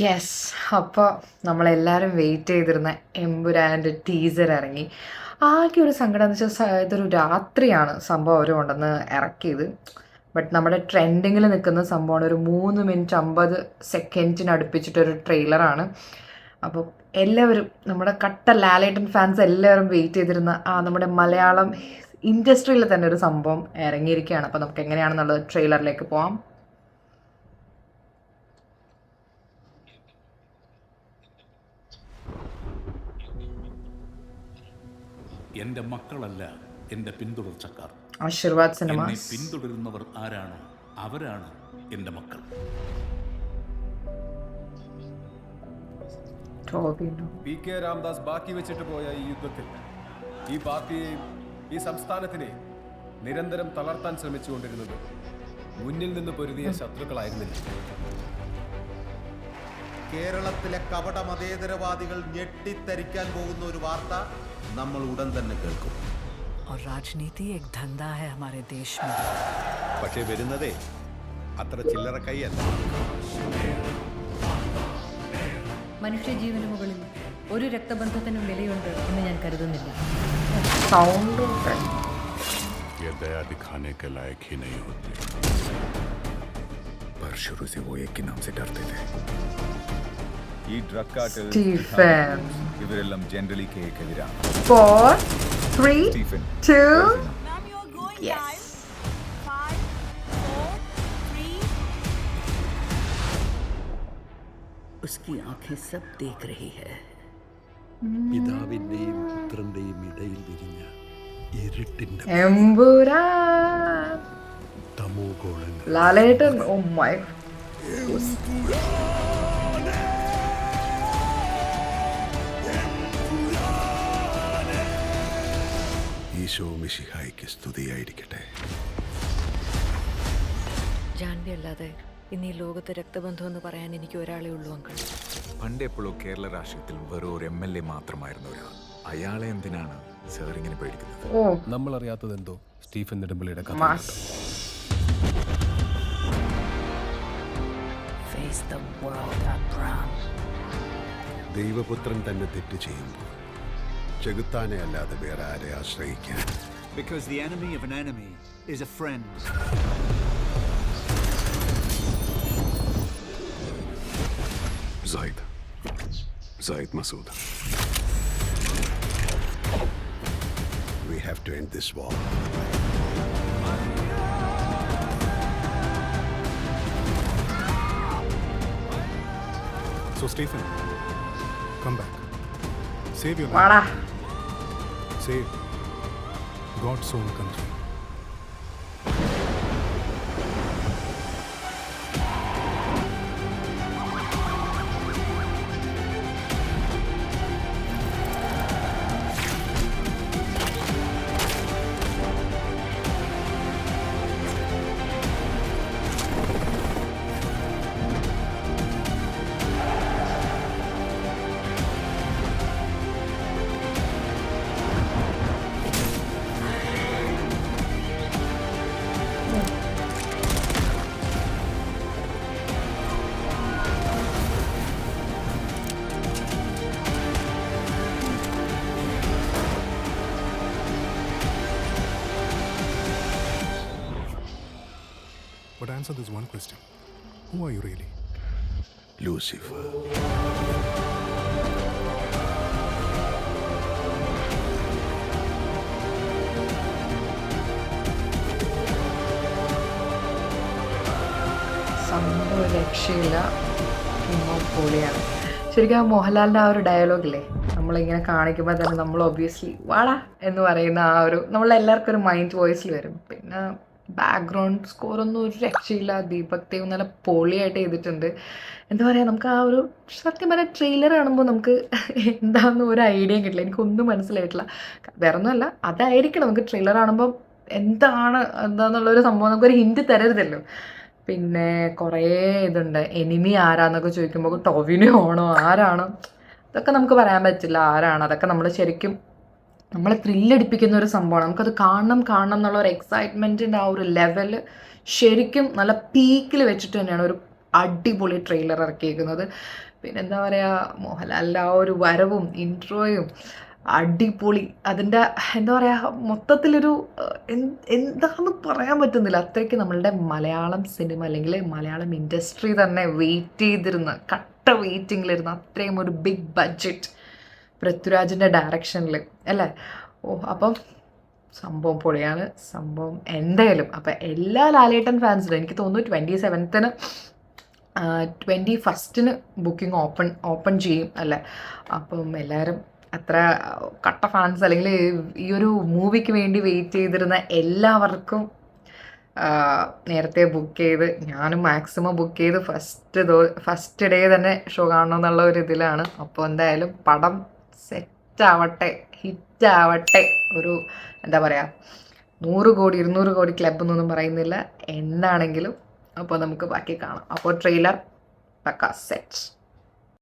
Yes. അപ്പോൾ നമ്മളെല്ലാവരും wait ചെയ്തിരുന്ന എമ്പുരാൻ്റെ ടീസർ ഇറങ്ങി. ആകെ ഒരു സങ്കടം എന്ന് വെച്ചാൽ ഇതൊരു രാത്രിയാണ് സംഭവം അവർ കൊണ്ടുവന്ന് ഇറക്കിയത്. ബട്ട് നമ്മുടെ ട്രെൻഡിങ്ങിൽ നിൽക്കുന്ന സംഭവമാണ്. ഒരു 3 മിനിറ്റ് 50 സെക്കൻഡിന് അടുപ്പിച്ചിട്ടൊരു ട്രെയിലറാണ്. അപ്പോൾ എല്ലാവരും നമ്മുടെ കട്ട ലാലേട്ടൻ ഫാൻസ് എല്ലാവരും വെയിറ്റ് ചെയ്തിരുന്ന നമ്മുടെ മലയാളം ഇൻഡസ്ട്രിയിൽ തന്നെ ഒരു സംഭവം ഇറങ്ങിയിരിക്കുകയാണ്. അപ്പോൾ നമുക്ക് എങ്ങനെയാണെന്നുള്ളത് ട്രെയിലറിലേക്ക് പോവാം. എന്റെ മക്കളല്ല എന്റെ പിന്തുടർച്ചക്കാർ. ആശീർവാദ് സിനിമ എന്നെ പിന്തുടരുന്നവർ ആരാണോ അവരാണ് എന്റെ മക്കൾ. പി.കെ. രാംദാസ് ബാക്കി വെച്ചിട്ട് പോയ ഈ യുദ്ധത്തിൽ ഈ പാർട്ടിയെയും ഈ സംസ്ഥാനത്തിനെ നിരന്തരം തളർത്താൻ ശ്രമിച്ചുകൊണ്ടിരുന്നത് മുന്നിൽ നിന്ന് പൊരുതിയ ശത്രുക്കളായിരുന്നില്ല. കേരളത്തിലെ കപട മതേതരവാദികൾ ഞെട്ടിത്തരിക്കാൻ പോകുന്ന ഒരു വാർത്ത നമ്മൾ ഉടൻ തന്നെ കേൾക്കും. और राजनीति एक धंधा है हमारे देश में. പക്ഷേ വരുന്നതേ അത്ര ചില്ലറ കൈയല്ല. മനുഷ്യജീവന് മുകളിൽ ഒരു രക്തബന്ധത്തിനും വിലയുണ്ട് എന്ന് ഞാൻ കരുതുന്നില്ല. സൗണ്ട് ये दया दिखाने के लायक ही नहीं होते, पर शुरू से वो एक के नाम से डरते थे. ഈ ഡ്രഗ് കാർട്ടൽ സ്റ്റീഫൻ. ഇവരെല്ലാം generally കേക്കെതിരാണ്. 4 3 Stephen 2 Ma'am, you are going Yes. live. 5, 4, 3. उसकी आंखें सब देख रही है. പിതാവിന്റെയും പുത്രന്റെയും ഇടയിൽ വിരിഞ്ഞ ഇരുട്ടിന്റെ എമ്പുരാൻ തമോ ഗോളങ്ങൾ ലാലേട്ടൻ. ഓ മൈ ഈശോ മിശിഹായ്ക്ക് സ്തുതിയായിരിക്കട്ടെ. ജാൻവി അല്ലാതെ ഇന്ന് ഈ ലോകത്ത് രക്തബന്ധം എന്ന് പറയാൻ എനിക്ക് ഒരാളേ ഉള്ളൂ അങ്കിൾ. പണ്ടെപ്പോഴോ കേരള രാഷ്ട്രീയത്തിൽ വെറും ഒരു MLA മാത്രമായിരുന്ന ഒരാൾ. അയാളെ എന്തിനാണ് സാർ ഇങ്ങനെ പേടിക്കുന്നത്? ഓ നമ്മൾ അറിയാത്തത് എന്തോ സ്റ്റീഫൻ നെടുമ്പള്ളിയുടെ കഥ. Mass. Face the world, Abraham. ദൈവപുത്രൻ തന്നെ തെറ്റ് ചെയ്യുമ്പോൾ ചെകുത്താനെ അല്ലാതെ വേറെ ആരെ ആശ്രയിക്കാൻ? Because the enemy of an enemy is a friend. Zaid Masood. We have to end this war. So Stephen, come back. Save your വാടാ. Save God's own country. But answer this one question. Who are you really? Lucifer. സംഭവം രക്ഷയില്ല. പൊളിയാണ് ശരിക്കും. ആ മോഹൻലാലിൻ്റെ ആ ഒരു ഡയലോഗില്ലേ, നമ്മളിങ്ങനെ കാണിക്കുമ്പോൾ തന്നെ നമ്മൾ ഒബ്വിയസ്ലി വാടാ എന്ന് പറയുന്ന ആ ഒരു നമ്മളെല്ലാവർക്കും ഒരു മൈൻഡ് വോയിസിൽ വരും. പിന്നെ ബാക്ക്ഗ്രൗണ്ട് സ്കോറൊന്നും ഒരു രക്ഷയില്ല. ദീപക് ദേവ് നല്ല പൊളിയായിട്ട് ചെയ്തിട്ടുണ്ട്. എന്താ പറയുക, നമുക്ക് ആ ഒരു സത്യം പറഞ്ഞാൽ ട്രെയിലർ കാണുമ്പോൾ നമുക്ക് എന്താണെന്ന് ഒരു ഐഡിയയും കിട്ടില്ല. എനിക്കൊന്നും മനസ്സിലായിട്ടില്ല. വേറെ ഒന്നുമല്ല, അതായിരിക്കണം നമുക്ക് ട്രെയിലർ കാണുമ്പോൾ എന്താണെന്നുള്ളൊരു സംഭവം നമുക്കൊരു ഹിൻറ്റ് തരരുതല്ലോ. പിന്നെ കുറേ ഇതുണ്ട്. എനിമി ആരാന്നൊക്കെ ചോദിക്കുമ്പോൾ ടൊവിനോ ആണോ ആരാണോ അതൊക്കെ നമുക്ക് പറയാൻ പറ്റില്ല ആരാണ്. അതൊക്കെ നമ്മൾ ശരിക്കും നമ്മളെ ത്രില്ലടിപ്പിക്കുന്ന ഒരു സംഭവമാണ്. നമുക്കത് കാണണം എന്നുള്ള ഒരു എക്സൈറ്റ്മെൻറ്റിൻ്റെ ആ ഒരു ലെവൽ ശരിക്കും നല്ല പീക്കിൽ വെച്ചിട്ട് തന്നെയാണ് ഒരു അടിപൊളി ട്രെയിലർ ഇറക്കിയിരിക്കുന്നത്. പിന്നെ എന്താ പറയുക, മോഹൻലാലിൻ്റെ ആ ഒരു വരവും ഇൻട്രോയും അടിപൊളി. അതിൻ്റെ എന്താ പറയുക, മൊത്തത്തിലൊരു എന്താണെന്ന് പറയാൻ പറ്റുന്നില്ല. അത്രയ്ക്ക് നമ്മളുടെ മലയാളം സിനിമ അല്ലെങ്കിൽ മലയാളം ഇൻഡസ്ട്രി തന്നെ വെയിറ്റ് ചെയ്തിരുന്ന, കട്ട വെയിറ്റിങ്ങിലിരുന്ന അത്രയും ഒരു ബിഗ് ബഡ്ജറ്റ് പൃഥ്വിരാജിൻ്റെ ഡയറക്ഷനിൽ അല്ലേ. അപ്പം സംഭവം പൊളിയാണ് സംഭവം എന്തായാലും. അപ്പം എല്ലാ ലാലേട്ടൻ ഫാൻസിനും എനിക്ക് തോന്നുന്നു 27th 21st ബുക്കിംഗ് ഓപ്പൺ ചെയ്യും അല്ലേ. അപ്പം എല്ലാവരും അത്ര കട്ട ഫാൻസ് അല്ലെങ്കിൽ ഈ ഒരു മൂവിക്ക് വേണ്ടി വെയിറ്റ് ചെയ്തിരുന്ന എല്ലാവർക്കും നേരത്തെ ബുക്ക് ചെയ്ത്, ഞാനും മാക്സിമം ബുക്ക് ചെയ്ത് ഫസ്റ്റ് ഡേ തന്നെ ഷോ കാണണമെന്നുള്ള ഒരു ഇതിലാണ്. അപ്പോൾ എന്തായാലും പടം സെറ്റാവട്ടെ, ഹിറ്റാവട്ടെ. ഒരു എന്താ പറയുക, 100 കോടി 200 കോടി ക്ലബ് എന്നൊന്നും പറയുന്നില്ല, എന്താണെങ്കിലും. അപ്പോൾ നമുക്ക് ബാക്കി കാണാം. അപ്പോൾ ട്രെയിലർ പക്ക സെറ്റ്.